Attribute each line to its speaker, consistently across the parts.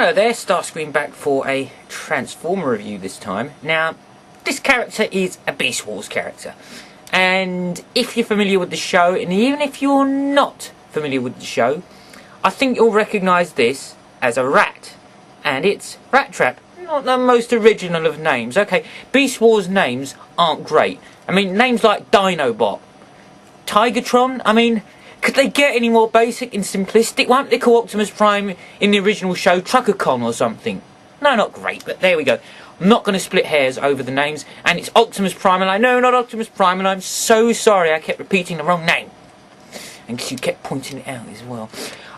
Speaker 1: Hello there, Starscream back for a Transformer review this time. Now, this character is a Beast Wars character. And if you're familiar with the show, and even if you're not familiar with the show, I think you'll recognise this as a rat. And it's Rattrap. Not the most original of names. Okay, Beast Wars names aren't great. I mean, names like Dinobot, Tigertron, I mean, could they get any more basic and simplistic? Why don't they call Optimus Prime in the original show Truckercon or something? No, not great, but there we go. I'm not going to split hairs over the names, and it's Optimus Prime, and I know not Optimus Prime, and I'm so sorry I kept repeating the wrong name. And you kept pointing it out as well.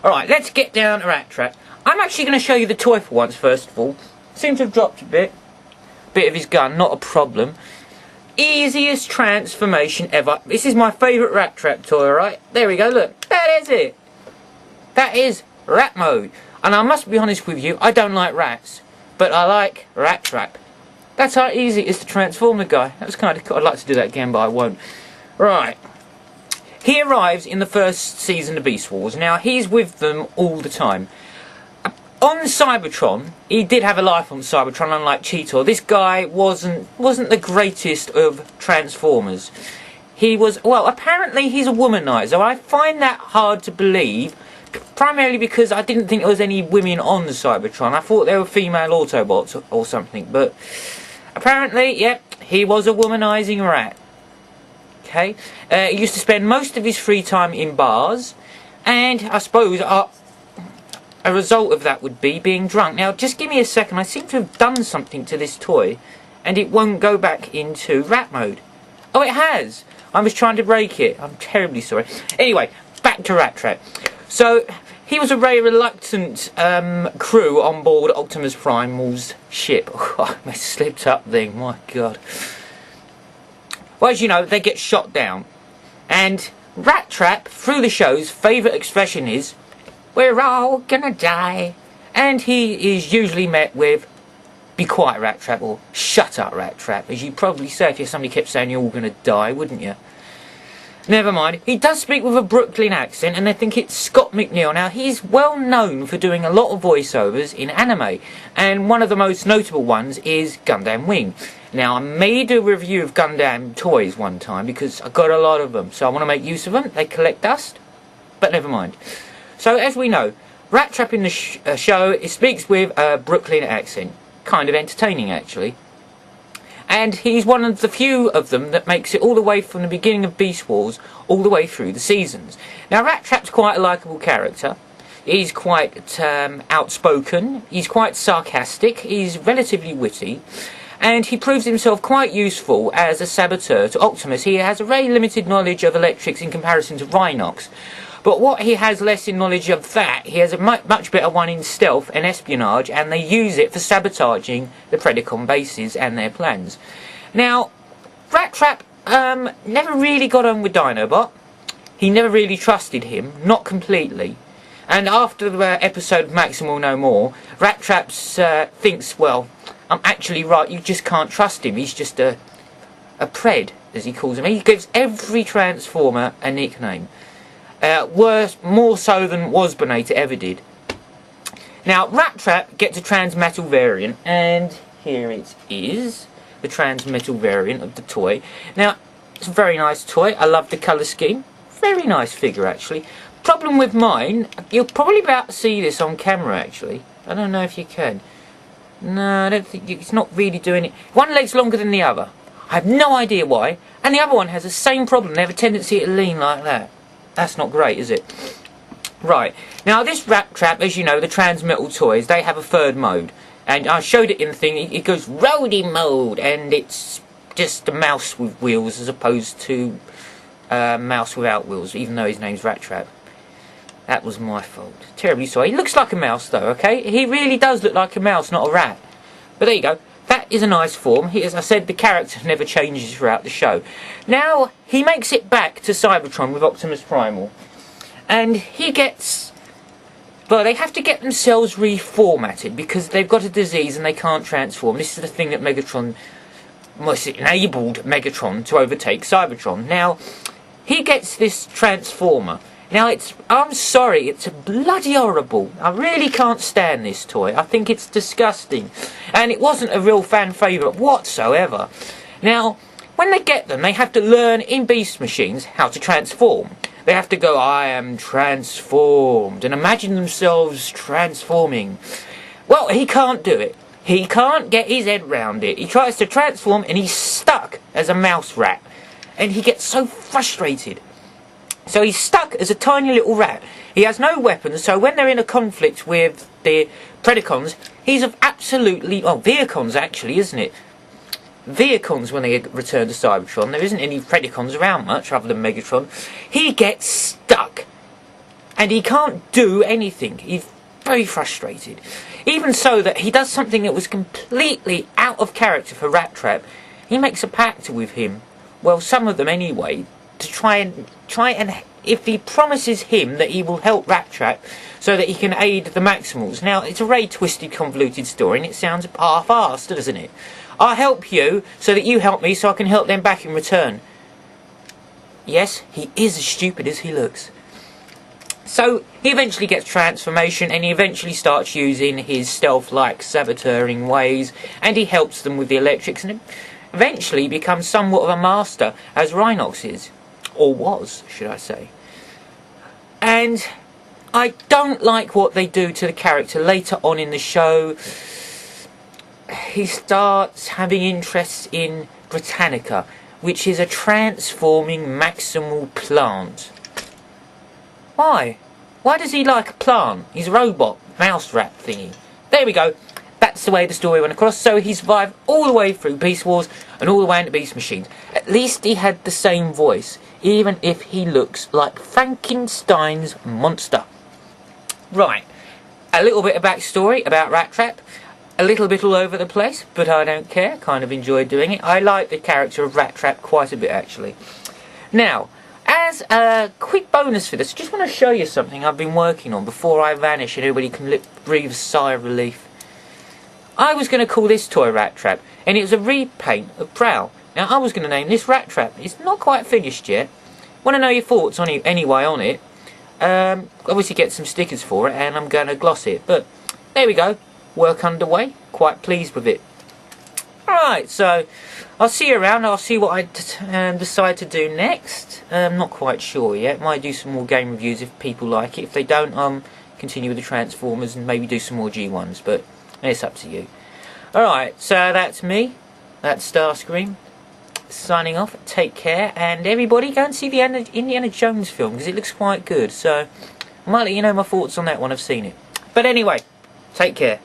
Speaker 1: Alright, let's get down to Rattrap. I'm actually going to show you the toy for once, first of all. Seems to have dropped a bit. Bit of his gun, not a problem. Easiest transformation ever. This is my favourite Rattrap toy, right? There we go, look. That is it. That is rat mode. And I must be honest with you, I don't like rats. But I like Rattrap. That's how easy it is to transform the guy. That was kind of cool. I'd like to do that again, but I won't. Right. He arrives in the first season of Beast Wars. Now, he's with them all the time. On Cybertron, he did have a life on Cybertron, unlike Cheetor. This guy wasn't the greatest of Transformers. He was, well, apparently he's a womanizer. I find that hard to believe, primarily because I didn't think there was any women on the Cybertron. I thought there were female Autobots or something, but apparently, yep, he was a womanizing rat. Okay, he used to spend most of his free time in bars, and I suppose a result of that would be being drunk. Now, just give me a second. I seem to have done something to this toy, and it won't go back into rat mode. Oh, it has. I was trying to break it. I'm terribly sorry. Anyway, back to Rattrap. So, he was a very reluctant crew on board Optimus Primal's ship. Oh, I slipped up there. My God. Well, as you know, they get shot down. And Rattrap, through the show's favourite expression is, "We're all gonna die." And he is usually met with, "Be quiet, Rattrap," or "Shut up, Rattrap," as you'd probably say if somebody kept saying you're all gonna die, wouldn't you? Never mind. He does speak with a Brooklyn accent, and I think it's Scott McNeil. Now, he's well known for doing a lot of voiceovers in anime, and one of the most notable ones is Gundam Wing. Now, I made a review of Gundam toys one time, because I got a lot of them, so I want to make use of them. They collect dust, but never mind. So, as we know, Rattrap in the show, it speaks with a Brooklyn accent. Kind of entertaining, actually. And he's one of the few of them that makes it all the way from the beginning of Beast Wars all the way through the seasons. Now, Rattrap's quite a likeable character. He's quite outspoken. He's quite sarcastic. He's relatively witty. And he proves himself quite useful as a saboteur to Optimus. He has a very limited knowledge of electrics in comparison to Rhinox. But what he has less in knowledge of that, he has a much better one in stealth and espionage, and they use it for sabotaging the Predacon bases and their plans. Now, Rattrap never really got on with Dinobot. He never really trusted him, not completely. And after the episode Maximal No More, Rattrap thinks, well, I'm actually right, you just can't trust him. He's just a pred, as he calls him. He gives every Transformer a nickname. Worse, more so than Wasbonator ever did. Now, Rattrap gets a Transmetal variant, and here it is, the Transmetal variant of the toy. Now, it's a very nice toy. I love the colour scheme. Very nice figure, actually. Problem with mine, you'll probably be able to see this on camera, actually. I don't know if you can. No, I don't think it's not really doing it. One leg's longer than the other. I have no idea why. And the other one has the same problem. They have a tendency to lean like that. That's not great, is it? Right. Now, this Rattrap, as you know, the Transmetal toys, they have a third mode. And I showed it in the thing. It goes roadie mode. And it's just a mouse with wheels as opposed to a mouse without wheels, even though his name's Rattrap. That was my fault. Terribly sorry. He looks like a mouse, though, okay? He really does look like a mouse, not a rat. But there you go. That is a nice form. As I said, the character never changes throughout the show. Now, he makes it back to Cybertron with Optimus Primal. And he gets... well, they have to get themselves reformatted because they've got a disease and they can't transform. This is the thing that Megatron... well, it enabled Megatron to overtake Cybertron. Now, he gets this Transformer. Now, I'm sorry, it's bloody horrible. I really can't stand this toy. I think it's disgusting. And it wasn't a real fan favourite whatsoever. Now, when they get them, they have to learn in Beast Machines how to transform. They have to go, I am transformed, and imagine themselves transforming. Well, he can't do it. He can't get his head round it. He tries to transform and he's stuck as a mouse rat. And he gets so frustrated. So he's stuck as a tiny little rat. He has no weapons, so when they're in a conflict with the Predacons, he's of absolutely... Oh, Veercons actually, isn't it? Veercons when they return to Cybertron. There isn't any Predacons around much other than Megatron. He gets stuck. And he can't do anything. He's very frustrated. Even so that he does something that was completely out of character for Rattrap. He makes a pact with him. Well, some of them anyway. To try and if he promises him that he will help Rattrap so that he can aid the Maximals. Now, it's a very twisted, convoluted story and it sounds half-assed, doesn't it? I'll help you so that you help me so I can help them back in return. Yes, he is as stupid as he looks. So, he eventually gets transformation and he eventually starts using his stealth-like saboteuring ways and he helps them with the electrics and eventually becomes somewhat of a master as Rhinox is. Or was, should I say. And I don't like what they do to the character later on in the show. He starts having interests in Britannica, which is a transforming maximal plant. Why? Why does he like a plant? He's a robot, mouse rat thingy. There we go. That's the way the story went across. So he survived all the way through Beast Wars and all the way into Beast Machines. At least he had the same voice, even if he looks like Frankenstein's monster. Right, a little bit of backstory about Rattrap. A little bit all over the place, but I don't care. Kind of enjoyed doing it. I like the character of Rattrap quite a bit, actually. Now, as a quick bonus for this, I just want to show you something I've been working on before I vanish and everybody can breathe a sigh of relief. I was going to call this toy Rattrap, and it was a repaint of Prowl. Now, I was going to name this Rattrap. It's not quite finished yet. Want to know your thoughts on it anyway on it. Obviously get some stickers for it, and I'm going to gloss it. But there we go. Work underway. Quite pleased with it. Alright, so I'll see you around. I'll see what I decide to do next. I'm not quite sure yet. Might do some more game reviews if people like it. If they don't, continue with the Transformers and maybe do some more G1s. But it's up to you. Alright, so that's me. That's Starscream. Signing off. Take care. And everybody go and see the Indiana Jones film because it looks quite good. So I might let you know my thoughts on that when I've seen it. But anyway, take care.